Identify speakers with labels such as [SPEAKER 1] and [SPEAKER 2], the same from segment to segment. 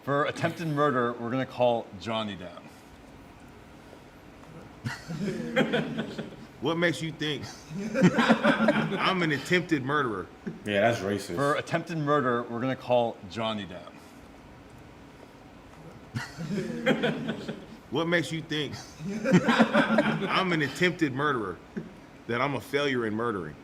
[SPEAKER 1] For attempted murder, we're gonna call Johnny down.
[SPEAKER 2] What makes you think I'm an attempted murderer?
[SPEAKER 3] Yeah, that's racist.
[SPEAKER 1] For attempted murder, we're gonna call Johnny down.
[SPEAKER 2] What makes you think I'm an attempted murderer? That I'm a failure in murdering?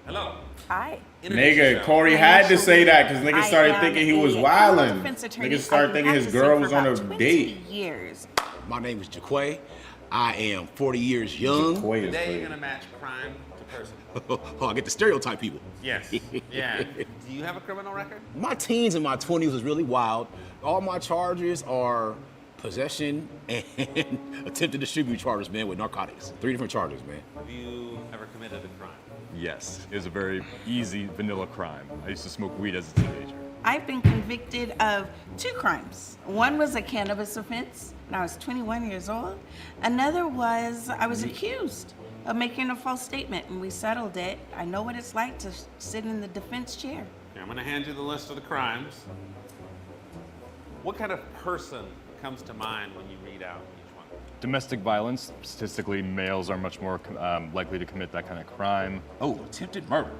[SPEAKER 4] Hello.
[SPEAKER 5] Hi.
[SPEAKER 3] Nigga, Corey had to say that because niggas started thinking he was wildin'.
[SPEAKER 5] Niggas
[SPEAKER 3] Niggas started thinking his girl was on a date.
[SPEAKER 5] Years.
[SPEAKER 6] My name is Jaquay. I am 40 years young.
[SPEAKER 3] Jaquay is
[SPEAKER 4] Today
[SPEAKER 3] crazy.
[SPEAKER 4] you're gonna match crime to person.
[SPEAKER 6] Oh, I get to stereotype people.
[SPEAKER 4] Yes. Yeah. Do you have a criminal record?
[SPEAKER 6] My teens and my 20s was really wild. All my charges are possession and attempted to distribute charges, man, with narcotics. 3 different charges, man.
[SPEAKER 4] Have you ever committed a crime?
[SPEAKER 1] Yes, it was a very easy vanilla crime. I used to smoke weed as a teenager.
[SPEAKER 5] I've been convicted of 2 crimes. One was a cannabis offense, and I was 21 years old. Another was I was accused of making a false statement, and we settled it. I know what it's like to sit in the defense chair.
[SPEAKER 4] Okay, I'm gonna hand you the list of the crimes. What kind of person comes to mind when you read out each one?
[SPEAKER 1] Domestic violence, statistically, males are much more likely to commit that kind of crime.
[SPEAKER 6] Oh, attempted murder.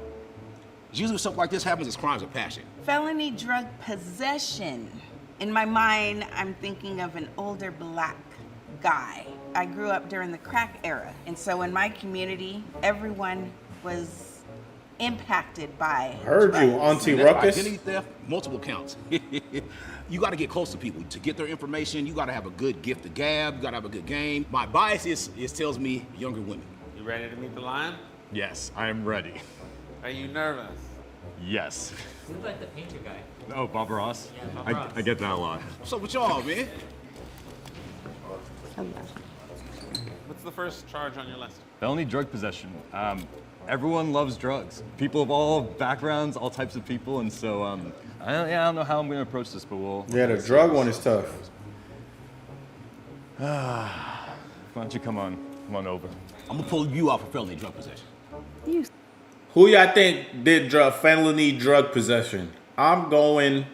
[SPEAKER 6] Usually when stuff like this happens, it's crimes of passion.
[SPEAKER 5] Felony drug possession. In my mind, I'm thinking of an older black guy. I grew up during the crack era, and so in my community, everyone was impacted by
[SPEAKER 3] Heard you,
[SPEAKER 5] drugs.
[SPEAKER 3] Auntie Ruckus.
[SPEAKER 6] Identity theft, multiple counts. You got to get close to people. To get their information, you got to have a good gift of gab, you got to have a good game. My bias is tells me younger women.
[SPEAKER 4] You ready to meet the lion?
[SPEAKER 1] Yes, I am ready.
[SPEAKER 4] Are you nervous?
[SPEAKER 1] Yes.
[SPEAKER 7] You look like the painter guy.
[SPEAKER 1] Oh, Bob Ross?
[SPEAKER 7] Yeah, Bob Ross.
[SPEAKER 1] I get that a lot.
[SPEAKER 6] What's up with y'all, man?
[SPEAKER 4] What's the first charge on your list?
[SPEAKER 1] Felony drug possession. Everyone loves drugs. People of all backgrounds, all types of people, and so I don't know how I'm going to approach this, but we'll.
[SPEAKER 3] Yeah, the drug one is tough.
[SPEAKER 1] Why don't you come on over?
[SPEAKER 6] I'm gonna pull you out for felony drug possession.
[SPEAKER 3] Who y'all think did felony drug possession? I'm going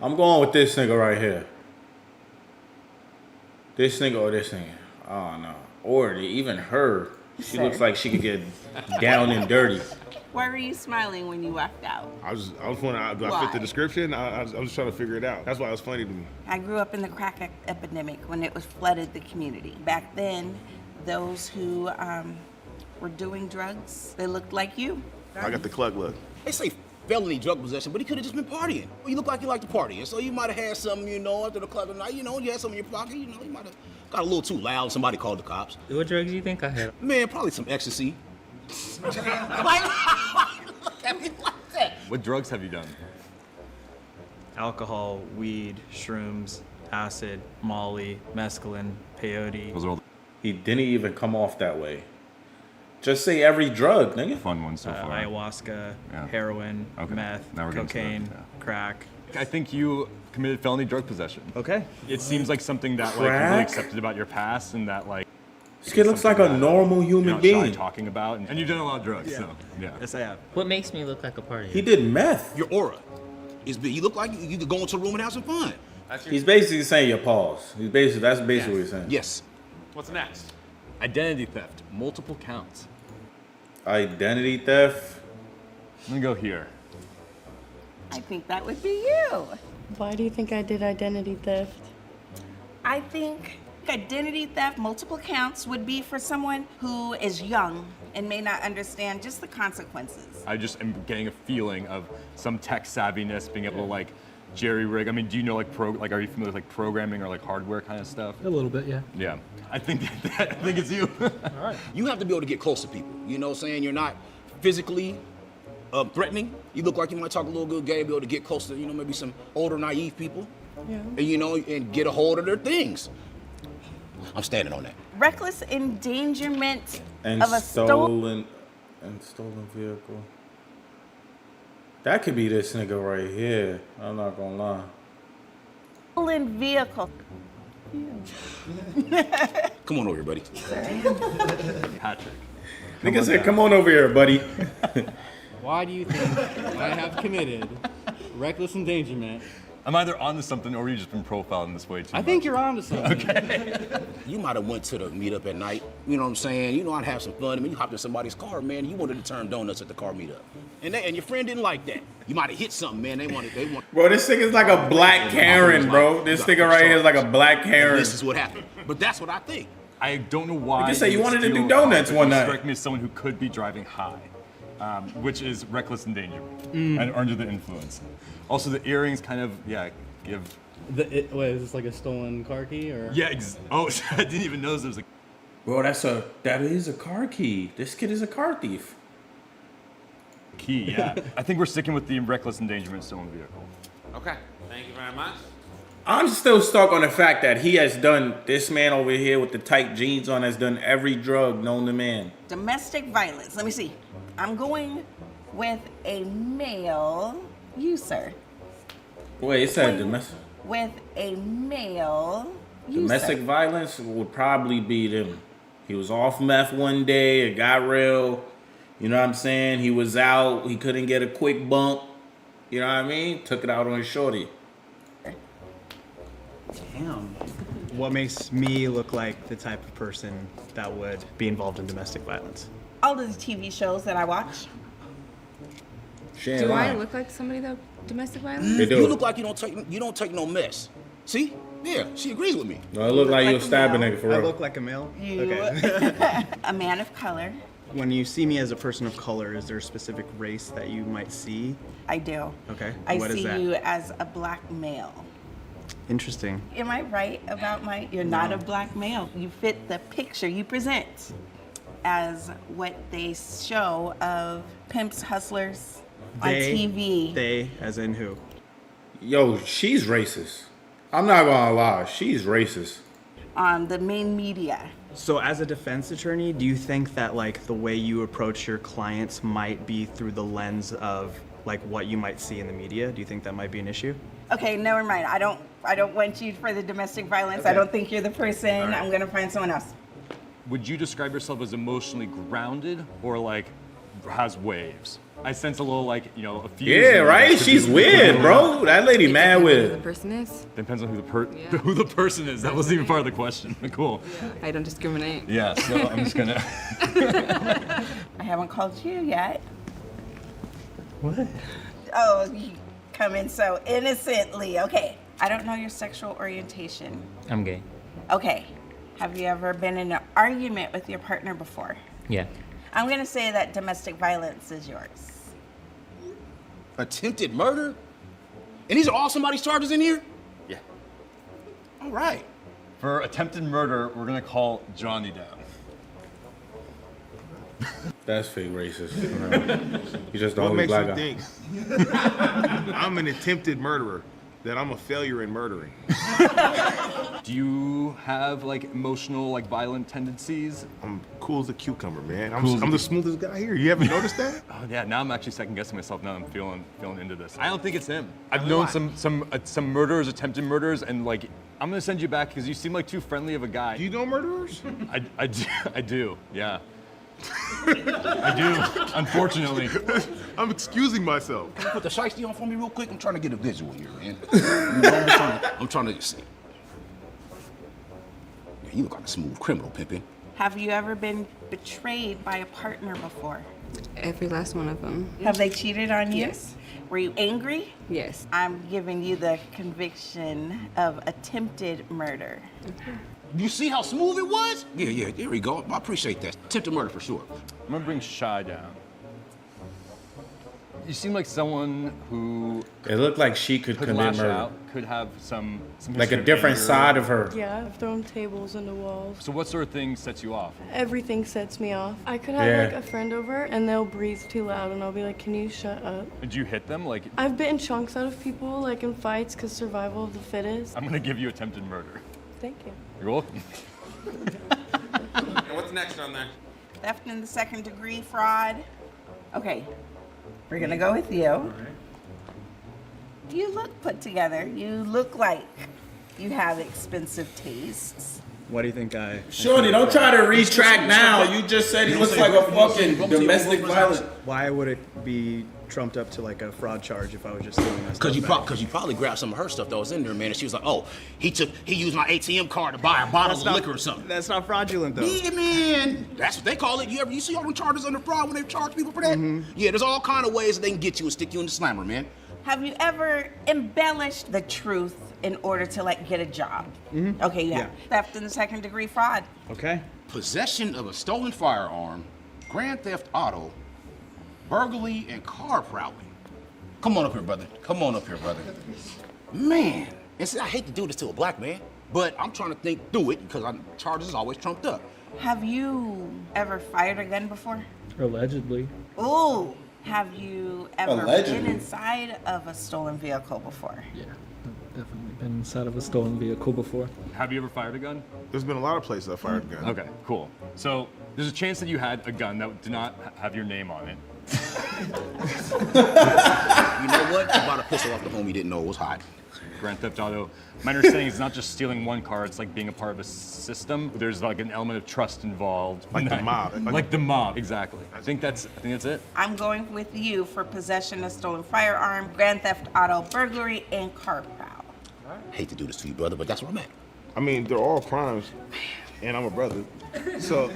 [SPEAKER 3] with this nigga right here. This nigga or this nigga. Oh no. Or even her. She looks like she could get down and dirty.
[SPEAKER 5] Why were you smiling when you walked out?
[SPEAKER 2] I was wondering, do I fit the description? I was just trying to figure it out. That's why it was funny to me.
[SPEAKER 5] I grew up in the crack epidemic when it was flooded the community. Back then, those who were doing drugs, they looked like you.
[SPEAKER 2] I got the cluck look.
[SPEAKER 6] They say felony drug possession, but he could have just been partying. Well, you look like you like to party, and so you might have had something, after the club tonight, you had something in your pocket, you might have got a little too loud. Somebody called the cops.
[SPEAKER 7] What drugs do you think I had?
[SPEAKER 6] Man, probably some ecstasy. Look at me like that.
[SPEAKER 1] What drugs have you done?
[SPEAKER 8] Alcohol, weed, shrooms, acid, molly, mescaline, peyote.
[SPEAKER 1] Those are all
[SPEAKER 3] He didn't even come off that way. Just say every drug, nigga.
[SPEAKER 1] the fun ones so far.
[SPEAKER 8] Ayahuasca,
[SPEAKER 1] Yeah.
[SPEAKER 8] heroin,
[SPEAKER 1] Okay.
[SPEAKER 8] meth,
[SPEAKER 1] Now we're getting to
[SPEAKER 8] cocaine,
[SPEAKER 1] that, yeah.
[SPEAKER 8] crack.
[SPEAKER 1] I think you committed felony drug possession.
[SPEAKER 8] Okay.
[SPEAKER 1] It seems like something that like you're
[SPEAKER 3] Crack?
[SPEAKER 1] really accepted about your past, and that like
[SPEAKER 3] This kid looks like a
[SPEAKER 1] something that
[SPEAKER 3] normal
[SPEAKER 1] you're
[SPEAKER 3] human
[SPEAKER 1] not shy
[SPEAKER 3] being.
[SPEAKER 1] talking about, and you've done a lot of drugs, so yeah.
[SPEAKER 8] Yes, I have.
[SPEAKER 7] What makes me look like a party?
[SPEAKER 3] He did meth.
[SPEAKER 6] Your aura is big. You look like you could go into a room and have some fun.
[SPEAKER 4] That's your...
[SPEAKER 3] He's basically saying your pause. That's basically what he's saying.
[SPEAKER 6] Yes.
[SPEAKER 4] What's next?
[SPEAKER 1] Identity theft, multiple counts.
[SPEAKER 3] Identity theft.
[SPEAKER 1] I'm gonna go here.
[SPEAKER 5] I think that would be you.
[SPEAKER 9] Why do you think I did identity theft?
[SPEAKER 5] I think identity theft, multiple counts, would be for someone who is young and may not understand just the consequences.
[SPEAKER 1] I just am getting a feeling of some tech savviness, being able to like jerry rig. I mean, do you know like are you familiar with like programming or like hardware kind of stuff?
[SPEAKER 8] A little bit, yeah.
[SPEAKER 1] Yeah, I think it's you.
[SPEAKER 6] You have to be able to get close to people. You know what I'm saying? You're not physically threatening. You look like you might talk a little good game, be able to get close to, maybe some older, naive people.
[SPEAKER 9] Yeah.
[SPEAKER 6] And, and get a hold of their things. I'm standing on that.
[SPEAKER 5] Reckless endangerment
[SPEAKER 3] And
[SPEAKER 5] of a
[SPEAKER 3] stolen vehicle. That could be this nigga right here. I'm not gonna lie.
[SPEAKER 5] stolen vehicle.
[SPEAKER 6] Come on over here, buddy.
[SPEAKER 1] Patrick.
[SPEAKER 3] Nigga said, come on over here, buddy.
[SPEAKER 10] Why do you think I have committed reckless endangerment?
[SPEAKER 1] I'm either onto something or you've just been profiled in this way too
[SPEAKER 10] I
[SPEAKER 1] much.
[SPEAKER 10] think you're onto something.
[SPEAKER 6] Okay. You might have went to the meetup at night. You know what I'm saying? You know, I'd have some fun. I mean, you hopped in somebody's car, man. You wanted to turn donuts at the car meetup, and your friend didn't like that. You might have hit something, man. They want.
[SPEAKER 3] Bro, this nigga's like a black Karen, bro. This nigga right here is like a black Karen.
[SPEAKER 6] This is what happened. But that's what I think.
[SPEAKER 1] I don't know why.
[SPEAKER 3] You just say you
[SPEAKER 1] would
[SPEAKER 3] wanted to
[SPEAKER 1] steal
[SPEAKER 3] do
[SPEAKER 1] a car,
[SPEAKER 3] donuts
[SPEAKER 1] but
[SPEAKER 3] one
[SPEAKER 1] you
[SPEAKER 3] night.
[SPEAKER 1] Strike me as someone who could be driving high, which is reckless endangerment and under the influence. Also, the earrings kind of give.
[SPEAKER 10] Wait, is this like a stolen car key or?
[SPEAKER 1] Yeah. Oh, I didn't even notice there was a.
[SPEAKER 3] Bro, that is a car key. This kid is a car thief.
[SPEAKER 1] Key, yeah. I think we're sticking with the reckless endangerment stolen vehicle.
[SPEAKER 4] Okay, thank you very much.
[SPEAKER 3] I'm still stuck on the fact that he has done, this man over here with the tight jeans on has done every drug known to man.
[SPEAKER 5] Domestic violence. Let me see. I'm going with a male. You, sir.
[SPEAKER 3] Wait, it said domestic.
[SPEAKER 5] With a male. You,
[SPEAKER 3] Domestic
[SPEAKER 5] sir.
[SPEAKER 3] violence would probably be them. He was off meth one day, it got real. You know what I'm saying? He was out, he couldn't get a quick bump. You know what I mean? Took it out on his shorty.
[SPEAKER 8] Damn. What makes me look like the type of person that would be involved in domestic violence?
[SPEAKER 5] All of the TV shows that I watch.
[SPEAKER 11] Do I look like somebody that domestic violence?
[SPEAKER 6] You look like you don't take no mess. See? Yeah, she agrees with me.
[SPEAKER 3] No, it looked like you was stabbing nigga for
[SPEAKER 8] I
[SPEAKER 3] real.
[SPEAKER 8] look like a male?
[SPEAKER 5] You,
[SPEAKER 8] Okay.
[SPEAKER 5] a man of color.
[SPEAKER 8] When you see me as a person of color, is there a specific race that you might see?
[SPEAKER 5] I do.
[SPEAKER 8] Okay.
[SPEAKER 5] I
[SPEAKER 8] What is
[SPEAKER 5] see
[SPEAKER 8] that?
[SPEAKER 5] you as a black male.
[SPEAKER 8] Interesting.
[SPEAKER 5] Am I right about you're not a black male. You fit the picture you present as what they show of pimps, hustlers on TV.
[SPEAKER 8] They, as in who?
[SPEAKER 3] Yo, she's racist. I'm not gonna lie, she's racist.
[SPEAKER 5] On the main media.
[SPEAKER 8] So as a defense attorney, do you think that like the way you approach your clients might be through the lens of like what you might see in the media? Do you think that might be an issue?
[SPEAKER 5] Okay, never mind. I don't want you for the domestic violence.
[SPEAKER 8] Okay.
[SPEAKER 5] I don't think you're the person.
[SPEAKER 8] All right.
[SPEAKER 5] I'm gonna find someone else.
[SPEAKER 1] Would you describe yourself as emotionally grounded or like has waves? I sense a little like, a few.
[SPEAKER 3] Yeah, right? She's weird, bro. That lady mad
[SPEAKER 11] Who
[SPEAKER 3] with
[SPEAKER 11] the
[SPEAKER 3] it.
[SPEAKER 11] person is.
[SPEAKER 1] Depends on who
[SPEAKER 11] Yeah.
[SPEAKER 1] who the person is. That wasn't even part of the question. Cool.
[SPEAKER 11] I don't discriminate.
[SPEAKER 1] Yeah, so I'm just gonna.
[SPEAKER 5] I haven't called you yet.
[SPEAKER 8] What?
[SPEAKER 5] Oh, you come in so innocently. Okay. I don't know your sexual orientation.
[SPEAKER 7] I'm gay.
[SPEAKER 5] Okay. Have you ever been in an argument with your partner before?
[SPEAKER 7] Yeah.
[SPEAKER 5] I'm gonna say that domestic violence is yours.
[SPEAKER 6] Attempted murder? And these are all somebody's charges in here?
[SPEAKER 1] Yeah.
[SPEAKER 6] All right.
[SPEAKER 1] For attempted murder, we're gonna call Johnny down.
[SPEAKER 3] That's fake racist. He's just the
[SPEAKER 2] What
[SPEAKER 3] only
[SPEAKER 2] makes
[SPEAKER 3] black
[SPEAKER 2] you
[SPEAKER 3] guy.
[SPEAKER 2] think I'm an attempted murderer, that I'm a failure in murdering?
[SPEAKER 1] Do you have like emotional, like violent tendencies?
[SPEAKER 2] I'm cool as a cucumber, man.
[SPEAKER 1] Cool as
[SPEAKER 2] I'm
[SPEAKER 1] a-
[SPEAKER 2] the smoothest guy here. You haven't noticed that?
[SPEAKER 1] Oh yeah, now I'm actually second guessing myself. Now I'm feeling into this. I don't think it's him. I've known some murderers, attempted murders, and like I'm gonna send you back because you seem like too friendly of a guy.
[SPEAKER 2] Do you know murderers?
[SPEAKER 1] I do. Yeah. I do. Unfortunately.
[SPEAKER 2] I'm excusing myself.
[SPEAKER 6] Can you put the shiesty on for me real quick? I'm trying to get a visual here, man. You know, I'm trying to see. Yeah, you look like a smooth criminal, Pimpin.
[SPEAKER 5] Have you ever been betrayed by a partner before?
[SPEAKER 11] Every last one of them.
[SPEAKER 5] Have they cheated on you?
[SPEAKER 11] Yes.
[SPEAKER 5] Were you angry?
[SPEAKER 11] Yes.
[SPEAKER 5] I'm giving you the conviction of attempted murder.
[SPEAKER 6] You see how smooth it was? Yeah, there we go. I appreciate that. Attempted murder for sure.
[SPEAKER 1] I'm gonna bring Shy down. You seem like someone who
[SPEAKER 3] It looked like she could
[SPEAKER 1] could
[SPEAKER 3] commit
[SPEAKER 1] lash
[SPEAKER 3] murder.
[SPEAKER 1] out, could have some
[SPEAKER 3] Like
[SPEAKER 1] history
[SPEAKER 3] a
[SPEAKER 1] of
[SPEAKER 3] different
[SPEAKER 1] anger.
[SPEAKER 3] side of her.
[SPEAKER 9] Yeah, I've thrown tables into walls.
[SPEAKER 1] So what sort of thing sets you off?
[SPEAKER 9] Everything sets me off. I could have
[SPEAKER 3] Yeah.
[SPEAKER 9] like a friend over and they'll breathe too loud and I'll be like, can you shut up?
[SPEAKER 1] Did you hit them? Like,
[SPEAKER 9] I've bitten chunks out of people like in fights because survival of the fittest.
[SPEAKER 1] I'm gonna give you attempted murder.
[SPEAKER 9] Thank you.
[SPEAKER 1] You're welcome.
[SPEAKER 4] And what's next on there?
[SPEAKER 5] Theft in the second degree, fraud. Okay, we're gonna go with you. You look put together. You look like you have expensive tastes.
[SPEAKER 8] Why do you think I?
[SPEAKER 3] Shorty, don't try to retract now. You just said he looks like a fucking domestic violence.
[SPEAKER 8] Why would it be trumped up to like a fraud charge if I was just stealing that
[SPEAKER 6] Cause
[SPEAKER 8] stuff?
[SPEAKER 6] you probably grabbed some of her stuff that was in there, man, and she was like, "Oh, he used my ATM card to buy a bottle of liquor or something."
[SPEAKER 8] That's not fraudulent though.
[SPEAKER 6] Yeah, man, that's what they call it. You see all them charges under fraud when they charge people for that? Yeah, there's all kind of ways that they can get you and stick you in the slammer, man.
[SPEAKER 5] Have you ever embellished the truth in order to like get a job? Okay, yeah. Theft and second-degree fraud.
[SPEAKER 8] Okay.
[SPEAKER 6] Possession of a stolen firearm, grand theft auto, burglary, and car prowling. Come on up here, brother. Come on up here, brother. Man, and see, I hate to do this to a black man, but I'm trying to think through it because charges is always trumped up.
[SPEAKER 5] Have you ever fired a gun before?
[SPEAKER 10] Allegedly.
[SPEAKER 5] Ooh. Have you ever
[SPEAKER 3] Allegedly.
[SPEAKER 5] been inside of a stolen vehicle before?
[SPEAKER 10] Yeah. I've definitely been inside of a stolen vehicle before.
[SPEAKER 1] Have you ever fired a gun?
[SPEAKER 2] There's been a lot of places I fired a gun.
[SPEAKER 1] Okay, cool. So there's a chance that you had a gun that did not have your name on it.
[SPEAKER 6] You know what? I'm about to piss off the homie didn't know it was hot.
[SPEAKER 1] Grand Theft Auto. My understanding is not just stealing one car, it's like being a part of a system. There's like an element of trust involved.
[SPEAKER 2] Like the mob.
[SPEAKER 1] Like the mob, exactly. I think that's it.
[SPEAKER 5] I'm going with you for possession of stolen firearm, grand theft auto, burglary, and car prowl.
[SPEAKER 6] Hate to do this to you, brother, but that's where I'm at.
[SPEAKER 2] I mean, they're all crimes, and I'm a brother. So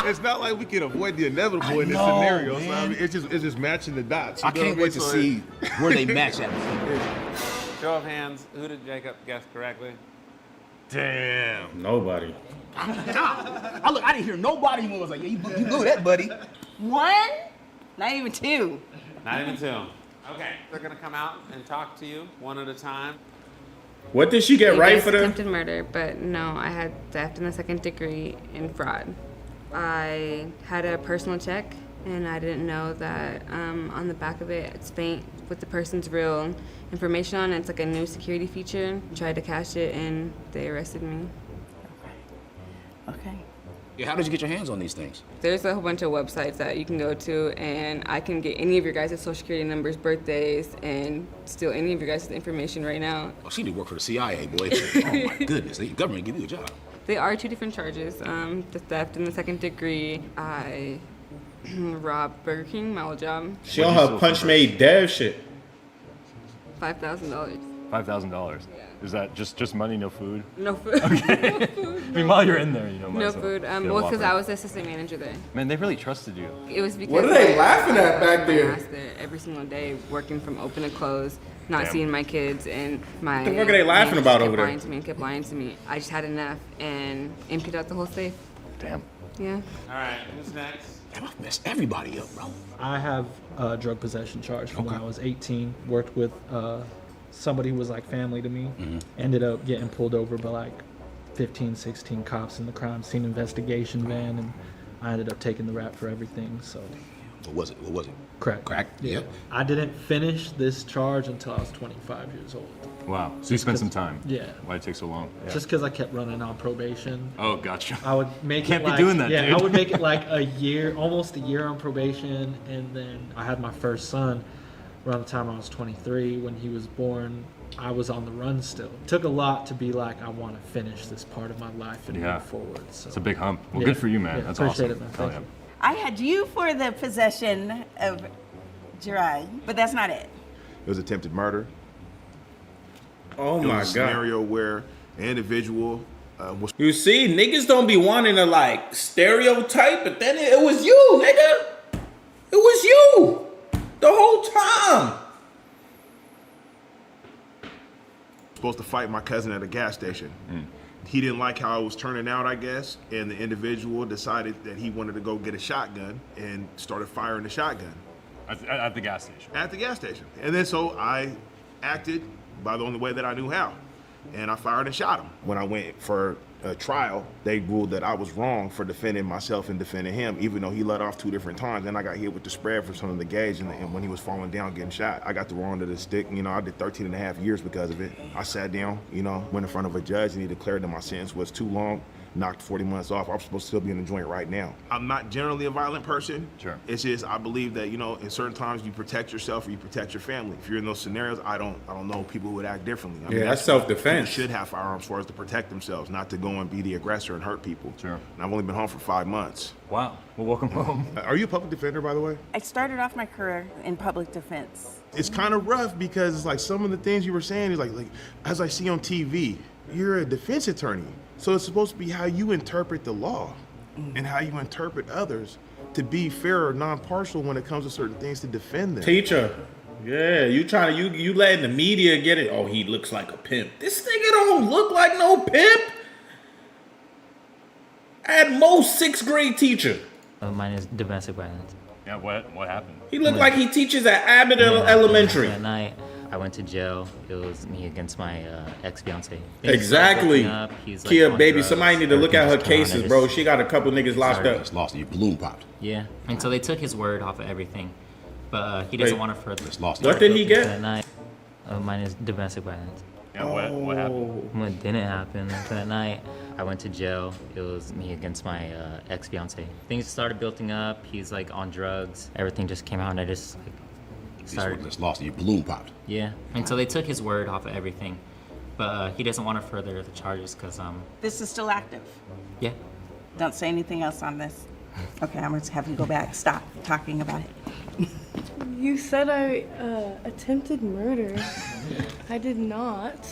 [SPEAKER 2] it's not like we can avoid the inevitable in this scenario. So I mean, it's just matching the dots.
[SPEAKER 6] I can't wait to see where they match at.
[SPEAKER 4] Show of hands, who did Jacob guess correctly?
[SPEAKER 2] Damn.
[SPEAKER 3] Nobody.
[SPEAKER 6] I didn't hear nobody who was like, "Yeah, you blew that, buddy."
[SPEAKER 5] One? Not even two.
[SPEAKER 4] Not even two. Okay, they're gonna come out and talk to you one at a time.
[SPEAKER 3] What did she get right for the?
[SPEAKER 11] Attempted murder, but no, I had theft in the second degree and fraud. I had a personal check, and I didn't know that on the back of it, it's faint with the person's real information on it. It's like a new security feature. Tried to cash it, and they arrested me.
[SPEAKER 5] Okay.
[SPEAKER 6] Yeah, how did you get your hands on these things?
[SPEAKER 11] There's a whole bunch of websites that you can go to, and I can get any of your guys' social security numbers, birthdays, and steal any of your guys' information right now.
[SPEAKER 6] Oh, she need to work for the CIA, boy. Oh my goodness, the government give you a job.
[SPEAKER 11] They are two different charges. The theft in the second degree. I robbed Burger King, my old job.
[SPEAKER 3] She on her punch made dev shit.
[SPEAKER 11] $5,000.
[SPEAKER 1] $5,000.
[SPEAKER 11] Yeah.
[SPEAKER 1] Is that just money, no food?
[SPEAKER 11] No food.
[SPEAKER 1] Okay.
[SPEAKER 11] No food.
[SPEAKER 1] I mean, while you're in there, you know.
[SPEAKER 11] No food. Well, because I was the assistant manager there.
[SPEAKER 1] Man, they really trusted you.
[SPEAKER 11] It was because
[SPEAKER 3] What are they laughing at back there?
[SPEAKER 11] I was there every single day, working from open to close, not
[SPEAKER 1] Damn.
[SPEAKER 11] seeing my kids, and my.
[SPEAKER 3] The fuck are they laughing
[SPEAKER 11] manager
[SPEAKER 3] about
[SPEAKER 11] kept
[SPEAKER 3] over there?
[SPEAKER 11] lying to me and kept lying to me. I just had enough and emptied out the whole safe.
[SPEAKER 1] Damn.
[SPEAKER 11] Yeah.
[SPEAKER 4] All right, who's next?
[SPEAKER 6] Damn, I've messed everybody up, bro.
[SPEAKER 10] I have a drug possession charge from when I was 18. Worked with somebody who was like family to me. Ended up getting pulled over by like 15, 16 cops in the crime scene investigation van, and I ended up taking the rap for everything. So.
[SPEAKER 6] What was it? What was it?
[SPEAKER 10] Crack.
[SPEAKER 6] Crack? Yeah.
[SPEAKER 10] I didn't finish this charge until I was 25 years old.
[SPEAKER 1] Wow. So you spent some time.
[SPEAKER 10] Yeah.
[SPEAKER 1] Why'd it take so long? Yeah.
[SPEAKER 10] Just because I kept running on probation.
[SPEAKER 1] Oh, gotcha.
[SPEAKER 10] I would make
[SPEAKER 1] Can't
[SPEAKER 10] it
[SPEAKER 1] be
[SPEAKER 10] like,
[SPEAKER 1] doing that,
[SPEAKER 10] yeah,
[SPEAKER 1] dude.
[SPEAKER 10] I would make it like a year, almost a year on probation, and then I had my first son around the time I was 23. When he was born, I was on the run still. It took a lot to be like, I want to finish this part of my life and move forward. So
[SPEAKER 1] It's a big hump. Well,
[SPEAKER 10] yeah.
[SPEAKER 1] good for you, man.
[SPEAKER 10] Yeah,
[SPEAKER 1] That's
[SPEAKER 10] appreciate
[SPEAKER 1] awesome.
[SPEAKER 10] it, man.
[SPEAKER 1] Hell
[SPEAKER 10] Thank
[SPEAKER 1] yeah.
[SPEAKER 5] I had you for the possession of drug, but that's not it.
[SPEAKER 2] It was attempted murder.
[SPEAKER 3] Oh
[SPEAKER 2] It
[SPEAKER 3] my
[SPEAKER 2] was a
[SPEAKER 3] god.
[SPEAKER 2] scenario where an individual was
[SPEAKER 3] You see, niggas don't be wanting to like stereotype, but then it was you, nigga. It was you the whole time.
[SPEAKER 2] supposed to fight my cousin at a gas station. He didn't like how I was turning out, I guess, and the individual decided that he wanted to go get a shotgun and started firing the shotgun.
[SPEAKER 1] At the gas station.
[SPEAKER 2] At the gas station. And then so I acted by the only way that I knew how. And I fired and shot him. When I went for a trial, they ruled that I was wrong for defending myself and defending him, even though he let off 2 different times. Then I got hit with the spread from some of the gauge, and when he was falling down getting shot, I got the wrong end of the stick. You know, I did 13 and a half years because of it. I sat down, you know, went in front of a judge, and he declared that my sentence was too long knocked 40 months off. I'm supposed to still be in the joint right now. I'm not generally a violent person.
[SPEAKER 1] Sure.
[SPEAKER 2] It's just I believe that, you know, in certain times you protect yourself or you protect your family. If you're in those scenarios, I don't know people who would act differently. I mean,
[SPEAKER 3] That's self-defense.
[SPEAKER 2] People should have firearms for us to protect themselves, not to go and be the aggressor and hurt people.
[SPEAKER 1] Sure.
[SPEAKER 2] And I've only been home for 5 months.
[SPEAKER 1] Wow. Well, welcome home.
[SPEAKER 2] Are you a public defender, by the way?
[SPEAKER 5] I started off my career in public defense.
[SPEAKER 2] It's kind of rough because it's like some of the things you were saying is like as I see on TV, you're a defense attorney. So it's supposed to be how you interpret the law and how you interpret others to be fair or non-partial when it comes to certain things to defend them.
[SPEAKER 3] Teacher. Yeah, you trying to you letting the media get it. Oh, he looks like a pimp. This nigga don't look like no pimp. At most 6th grade teacher.
[SPEAKER 7] Mine is domestic violence.
[SPEAKER 1] Yeah, what happened?
[SPEAKER 3] He looked like he teaches at Abbott Elementary.
[SPEAKER 7] That night, I went to jail. It was me against my ex-fiance.
[SPEAKER 3] Exactly.
[SPEAKER 7] He's like
[SPEAKER 3] Kia,
[SPEAKER 7] on
[SPEAKER 3] baby,
[SPEAKER 7] drugs.
[SPEAKER 3] somebody need to look at her
[SPEAKER 7] Everything just came
[SPEAKER 3] cases,
[SPEAKER 7] out.
[SPEAKER 3] bro. She got a couple niggas locked up.
[SPEAKER 6] It's lost. Your balloon popped.
[SPEAKER 7] Yeah, and so they took his word off of everything, but he doesn't
[SPEAKER 3] Wait.
[SPEAKER 7] want to further.
[SPEAKER 6] It's lost.
[SPEAKER 3] What did he get?
[SPEAKER 7] That night, mine is domestic violence.
[SPEAKER 1] Yeah, what happened?
[SPEAKER 7] What didn't happen that night, I went to jail. It was me against my ex-fiance. Things started building up. He's like on drugs. Everything just came out, and I just like, started.
[SPEAKER 6] It's lost. Your balloon popped.
[SPEAKER 7] Yeah, and so they took his word off of everything, but he doesn't want to further the charges because
[SPEAKER 5] This is still active.
[SPEAKER 7] yeah.
[SPEAKER 5] Don't say anything else on this. Okay, I'm going to have you go back. Stop talking about it.
[SPEAKER 9] You said I attempted murder. I did not.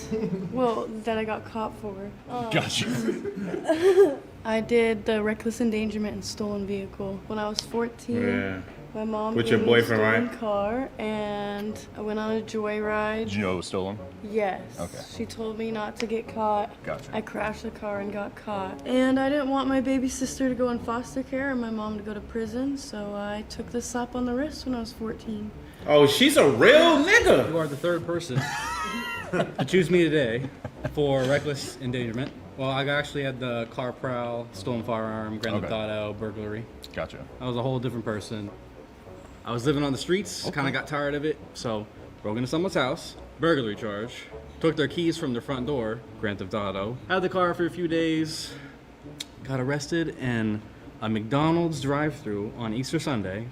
[SPEAKER 9] Well, that I got caught for.
[SPEAKER 1] Gotcha.
[SPEAKER 9] I did the reckless endangerment and stolen vehicle when I was 14.
[SPEAKER 3] Yeah.
[SPEAKER 9] My mom
[SPEAKER 3] With
[SPEAKER 9] gave
[SPEAKER 3] your
[SPEAKER 9] me a
[SPEAKER 3] boyfriend,
[SPEAKER 9] stolen
[SPEAKER 3] right?
[SPEAKER 9] car, and I went on a joyride.
[SPEAKER 1] Did you know it was stolen?
[SPEAKER 9] Yes.
[SPEAKER 1] Okay.
[SPEAKER 9] She told me not to get caught.
[SPEAKER 1] Gotcha.
[SPEAKER 9] I crashed the car and got caught. And I didn't want my baby sister to go in foster care and my mom to go to prison, so I took the slap on the wrist when I was 14.
[SPEAKER 3] Oh, she's a real nigga.
[SPEAKER 10] You are the third person to choose me today for reckless endangerment. Well, I actually had the car prowl, stolen firearm, grand theft auto, burglary.
[SPEAKER 1] Gotcha.
[SPEAKER 10] I was a whole different person. I was living on the streets, kind of got tired of it, so broke into someone's house, burglary charge, took their keys from their front door, grand theft auto, had the car for a few days, got arrested in a McDonald's drive-thru on Easter Sunday.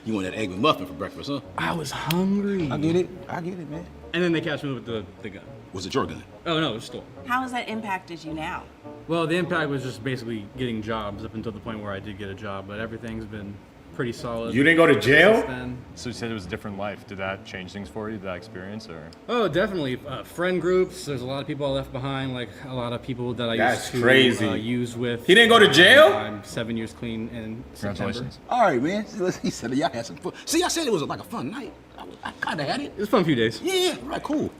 [SPEAKER 6] You want that egg McMuffin for breakfast, huh?
[SPEAKER 10] I was hungry.
[SPEAKER 6] I get it, man.
[SPEAKER 10] And then they catch me with the gun.
[SPEAKER 6] Was it your gun?
[SPEAKER 10] Oh no, it was stolen.
[SPEAKER 5] How has that impacted you now?
[SPEAKER 10] Well, the impact was just basically getting jobs up until the point where I did get a job, but everything's been pretty solid.
[SPEAKER 3] You didn't go to jail?
[SPEAKER 10] since then.
[SPEAKER 1] So you said it was a different life. Did that change things for you, that experience, or?
[SPEAKER 10] Oh, definitely. Friend groups. There's a lot of people I left behind, like a lot of people that I
[SPEAKER 3] That's
[SPEAKER 10] used to
[SPEAKER 3] crazy.
[SPEAKER 10] use with.
[SPEAKER 3] He didn't go to jail?
[SPEAKER 10] I'm 7 years clean in September.
[SPEAKER 1] Congratulations.
[SPEAKER 6] All right, man. He said y'all had some fun. See, I said it was like a fun night. I kind of had it.
[SPEAKER 10] It was a fun few days.
[SPEAKER 6] Yeah, right, cool.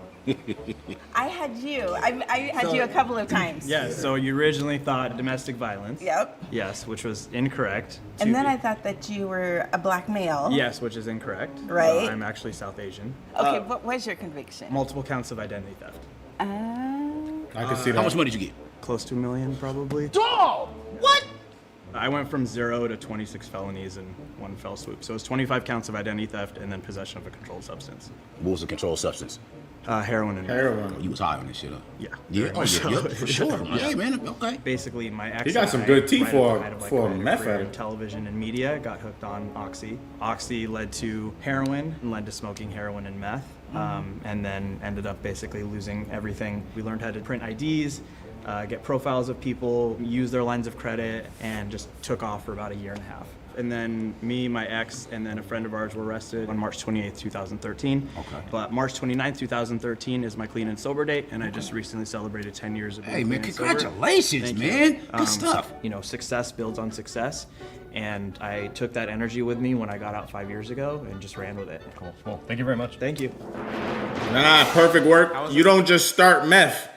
[SPEAKER 5] I had you. I had you a couple of times.
[SPEAKER 8] Yes. So you originally thought domestic violence.
[SPEAKER 5] Yep.
[SPEAKER 8] Yes, which was incorrect.
[SPEAKER 5] And then I thought that you were a black male.
[SPEAKER 8] Yes, which is incorrect.
[SPEAKER 5] Right.
[SPEAKER 8] I'm actually South Asian.
[SPEAKER 5] Okay, what was your conviction?
[SPEAKER 8] Multiple counts of identity theft.
[SPEAKER 3] I can see that.
[SPEAKER 6] How much money did you get?
[SPEAKER 8] Close to $1 million, probably.
[SPEAKER 6] Dog! What?
[SPEAKER 8] I went from 0 to 26 felonies in one fell swoop. So it's 25 counts of identity theft and then possession of a controlled substance.
[SPEAKER 6] What was the controlled substance?
[SPEAKER 8] Heroin and
[SPEAKER 3] Heroin.
[SPEAKER 6] You was high on this shit, huh?
[SPEAKER 8] Yeah.
[SPEAKER 6] Yeah,
[SPEAKER 8] very much
[SPEAKER 6] yeah,
[SPEAKER 8] so.
[SPEAKER 6] for sure. Yeah, man, okay.
[SPEAKER 8] Basically, my ex.
[SPEAKER 3] He got
[SPEAKER 8] and
[SPEAKER 3] some
[SPEAKER 8] I,
[SPEAKER 3] good teeth
[SPEAKER 8] right
[SPEAKER 3] for-
[SPEAKER 8] at the height of,
[SPEAKER 3] for a
[SPEAKER 8] my
[SPEAKER 3] meth
[SPEAKER 8] career in
[SPEAKER 3] addict.
[SPEAKER 8] television and media, got hooked on Oxy. Oxy led to heroin and led to smoking heroin and meth, and then ended up basically losing everything. We learned how to print IDs, get profiles of people, use their lines of credit, and just took off for about a year and a half. And then me, my ex, and then a friend of ours were arrested on March 28th, 2013.
[SPEAKER 6] Okay.
[SPEAKER 8] But March 29th, 2013 is my clean and sober date, and I just recently celebrated 10 years of being
[SPEAKER 6] Hey, man,
[SPEAKER 8] clean and sober.
[SPEAKER 6] congratulations,
[SPEAKER 8] Thank you.
[SPEAKER 6] man. Good stuff.
[SPEAKER 8] You know, success builds on success, and I took that energy with me when I got out 5 years ago and just ran with it.
[SPEAKER 1] Cool. Well, thank you very much.
[SPEAKER 8] Thank you.
[SPEAKER 3] Nah, perfect work. You don't just start meth.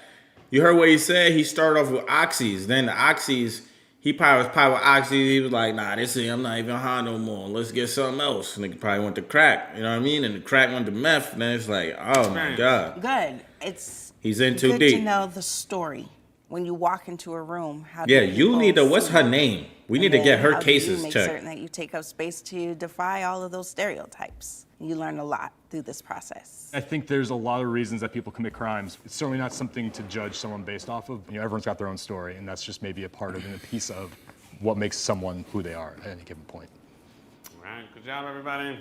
[SPEAKER 3] You heard what he said. He started off with oxys. Then the oxys, he probably was with oxys. He was like, nah, this is, I'm not even high no more. Let's get something else. And he probably went to crack. You know what I mean? And the crack went to meth. And then it's like, oh my God.
[SPEAKER 5] Good. It's
[SPEAKER 3] He's in too
[SPEAKER 5] good
[SPEAKER 3] deep.
[SPEAKER 5] to know the story when you walk into a room. How
[SPEAKER 3] Yeah,
[SPEAKER 5] do
[SPEAKER 3] you
[SPEAKER 5] people
[SPEAKER 3] need to, what's
[SPEAKER 5] see
[SPEAKER 3] her
[SPEAKER 5] you?
[SPEAKER 3] name? We
[SPEAKER 5] And
[SPEAKER 3] need to get
[SPEAKER 5] then
[SPEAKER 3] her
[SPEAKER 5] how do you
[SPEAKER 3] cases
[SPEAKER 5] make
[SPEAKER 3] checked.
[SPEAKER 5] certain that you take up space to defy all of those stereotypes. You learn a lot through this process.
[SPEAKER 1] I think there's a lot of reasons that people commit crimes. It's certainly not something to judge someone based off of. You know, everyone's got their own story, and that's just maybe a part of and a piece of what makes someone who they are at any given point.
[SPEAKER 4] All right, good job, everybody.